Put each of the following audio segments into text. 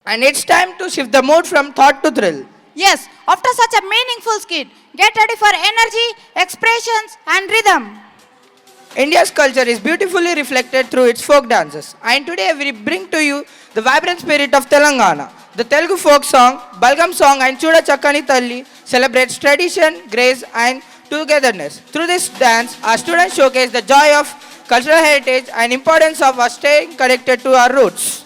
And it's time to shift the mood from thought to thrill. Yes, after such a meaningful skit, get ready for energy, expressions, and rhythm. India's culture is beautifully reflected through its folk dances. And today we bring to you the vibrant spirit of Telangana. The Telugu folk song, Balgam song and Chuda Chakkani Talli celebrates tradition, grace and togetherness. Through this dance, our students showcase the joy of cultural heritage and importance of our staying connected to our roots.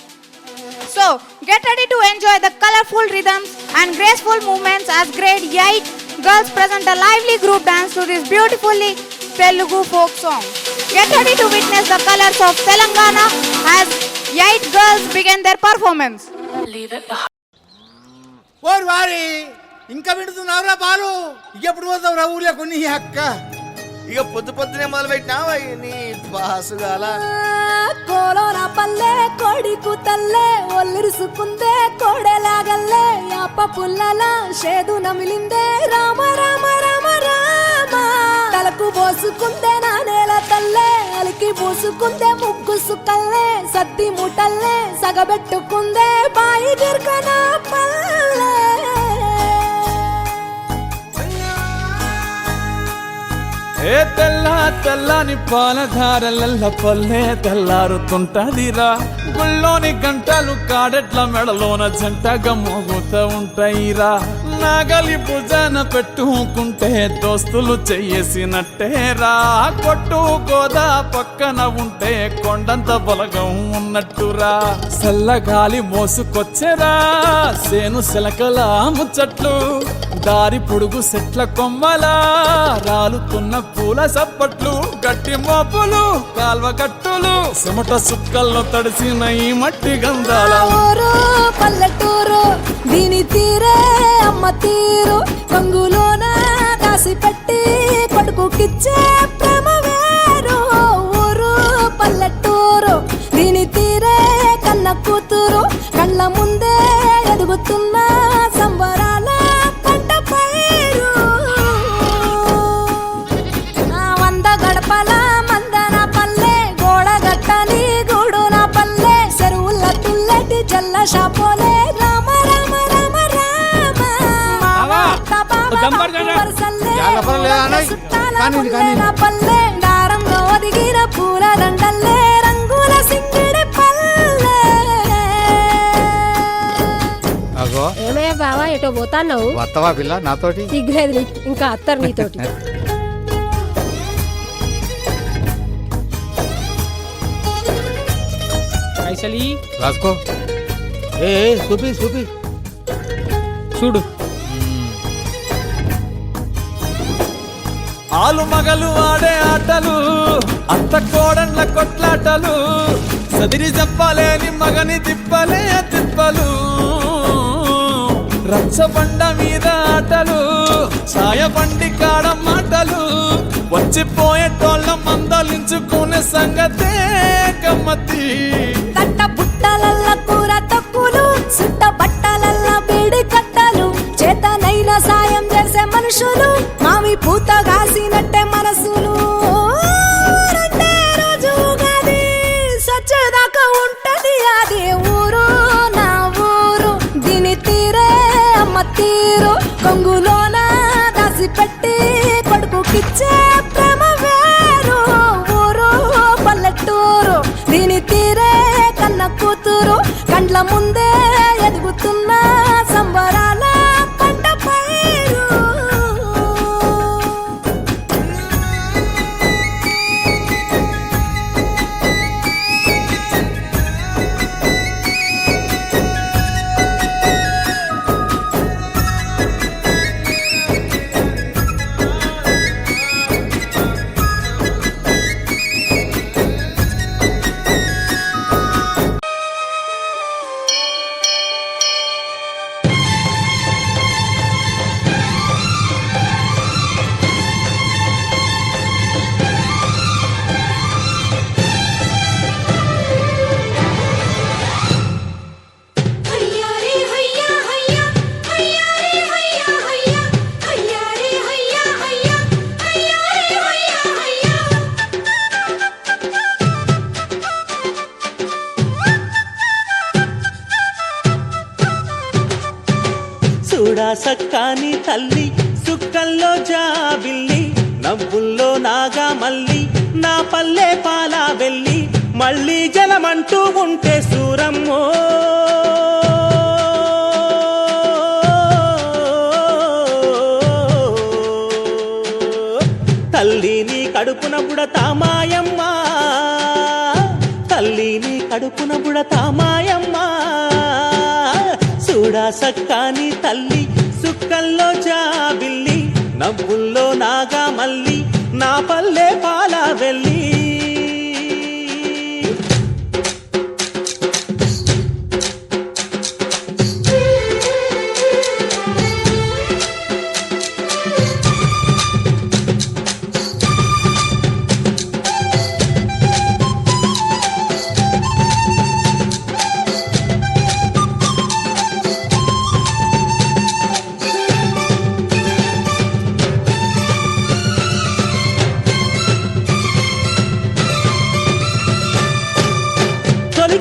So, get ready to enjoy the colorful rhythms and graceful movements as grade 8 girls present a lively group dance to this beautifully Telugu folk song. Get ready to witness the colors of Telangana as 8 girls begin their performance. ఓర్ వారి ఇంకా వింటున్నావురా బాలు ఎప్పుడు పోతావు రా ఊళ్ళో కొన్ని అక్క ఇక పొద్దునే మొదలు పెట్టినావా నీ బాసుగాల కోలోన పల్లె కొడికు తల్లే ఒల్లిరుసుకుందే కోడెలాగల్లే యాప పుల్లల షేదు నమిలిందే రామ రామ రామ రామ తలకు పోసుకుందే నా నేల తల్లే అలికి పూసుకుందే ముగ్గు సుక్కల్లే సద్ది ముటల్లే సగబెట్టుకుందే బాయి గిర్కన పల్లె ఏ తెల్లని పాలధారలల్ల పల్లె తెల్లారుతుంటదిరా గుళ్ళోని గంటలు కాడెట్ల మెడలోన జంటగా మోగుతూ ఉంటాయిరా నాగలి భుజాన పెట్టుకుంటే దోస్తులు చెయ్యేసినట్టేరా కొట్టు గోదా పక్కన ఉంటే కొండంత బలగం ఉన్నట్టురా చల్లగాలి మోసుకొచ్చెరా సేను శిలకల ముచ్చట్లు దారి పొడుగు సెట్ల కొమ్మలా రాలుతున్న పూల సప్పట్లు గట్టి మోపులు కాల్వ గట్టులు చెమట సుక్కల్లో తడిసిన ఈ మట్టి గంధాల ఊరు పల్లెటూరు దీని తీరే అమ్మ తీరు కంగులోన దాసి పెట్టి కొడుకుకిచ్చే ప్రేమ వేరు ఊరు పల్లెటూరు దీని తీరే కన్న కూతురు కళ్ళ ముందే ఎదుగుతున్న సంబరాల పంట పైరు వంద గడపల మందన పల్లె గోడ గట్టని గూడు నా పల్లె చెరువుల తుల్లటి జల్ల షాపోలే రామ రామ రామ రామ నా పల్లె దారంలో ఒదిగిన పూల దండల్లే రంగుల సింగిడి పల్లె అగో ఏమయ్య బావా ఎటో పోతాన్నావు వత్తవా పిల్ల నాతోటి సిగ్గులేదు నీకు, ఇంకా అత్తరు నీతోటి. పైసలి రాసుకో ఏ చూపి చూపి చూడు. ఆలు మగలు ఆడే ఆటలు అత్త కోడళ్ళ కొట్లాటలు సదిరి చెప్పలేని మగని తిప్పలే తిప్పలు రచ్చబండ మీద ఆటలు ఛాయబండి కాడ మాటలు వచ్చిపోయేటోళ్ళ మందలించుకునే సంగతే గమ్మతి కట్ట పుట్టలల్ల కూర తక్కులు సుట్ట బట్టలల్ల బీడి కట్టలు చేతనైన సాయం చేసే మనుషులు మావి పూత కాసినట్టే మనసులు రెండే రోజు ఉగాది సచ్చేదాకా ఉంటది అది ఊరు నా ఊరు దీని తీరే అమ్మ తీరు కొంగులోన దాసి పెట్టి కొడుకుకిచ్చే ప్రేమ వేరు ఊరు పల్లెటూరు దీని తీరే కన్న చూడా సక్కాని తల్లి సుక్కల్లో జాబిల్లి నవ్వుల్లో నాగా మల్లి నా పల్లె పాలా వెళ్ళి మళ్ళీ జలమంటూ ఉంటే సూరమ్మో తల్లిని కడుపున బుడతా మాయమ్మ తల్లిని కడుపున బుడతా మాయమ్మ చూడా సక్కాని తల్లి సుక్కల్లో జాబిల్లి నవ్వుల్లో నాగా మల్లి నా పల్లె పాలా వెళ్ళి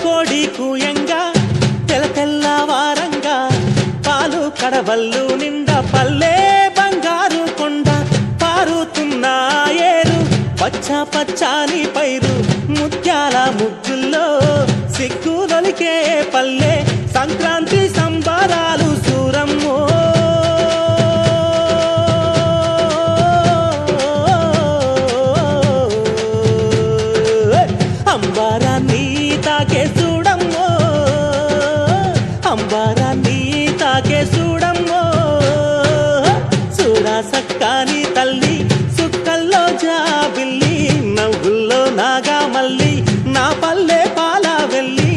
కోడి కూయంగా తెల్లవారంగా పాలు కడవల్లు నిండా పల్లె బంగారు కొండ పారుతున్న ఏరు పచ్చ పచ్చాని పైరు ముత్యాల ముగ్గుల్లో సిగ్గులొలికే పల్లె సంక్రాంతి సంబరాలు సూరమ్మో అంబారాన్ని తాకే చూడమ్మో అంబారాన్ని తాకే చూడమ్మో చూడా సక్కాని తల్లి సుక్కల్లో జాబిల్లి నవ్వుల్లో నాగా మల్లి నా పల్లె పాలా వెళ్ళి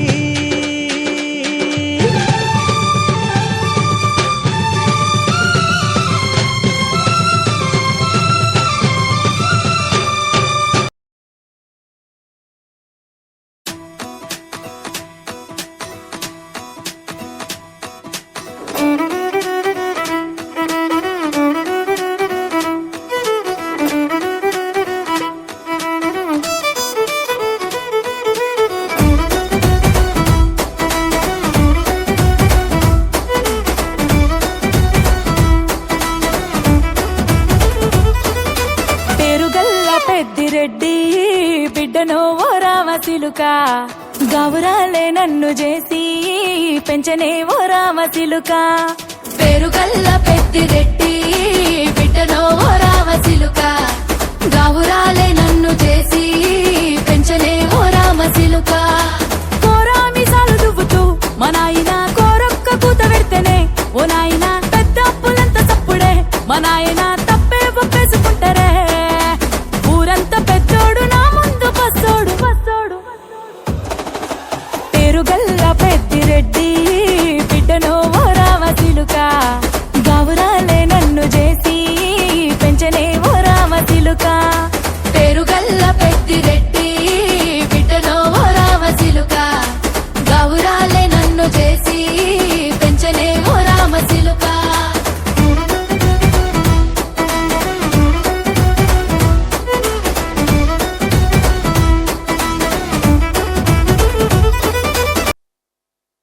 రెడ్డి బిడ్డనో ఓ రామచిలుక గౌరాలే నన్ను చేసి పెంచనే ఓ రామచిలుక పేరుగల్ల పెద్దిరెడ్డి బిడ్డనో ఓ రామచిలుక గౌరాలే నన్ను చేసి పెంచనే ఓ రామచిలుక కోరామిసాలు దువ్వుతూ మా నాయన కోరొక్క కూత పెడితేనే ఓ నాయన పెద్ద అప్పులంత తప్పుడే మా నాయన తప్పే ఒప్పేసుకుంటారే ఊరంతా పెద్దోడు నా ముందు బస్సోడు బస్సోడు పేరుగల్ల పెద్దిరెడ్డి బిడ్డనో ఓ రామచిలుక గౌరాలే నన్ను చేసి పెంచనే ఓ రామచిలుక పేరుగల్ల పెద్దిరెడ్డి బిడ్డనో ఓ రామచిలుక గౌరాలే నన్ను చేసి పెంచనే ఓ రామచిలుక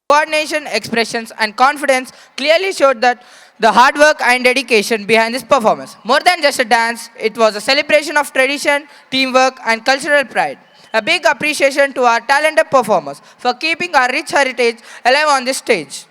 Coordination, expressions, and confidence clearly showed that the hard work and dedication behind this performance. More than just a dance, it was a celebration of tradition, teamwork, and cultural pride. A big appreciation to our talented performers for keeping our rich heritage alive on this stage.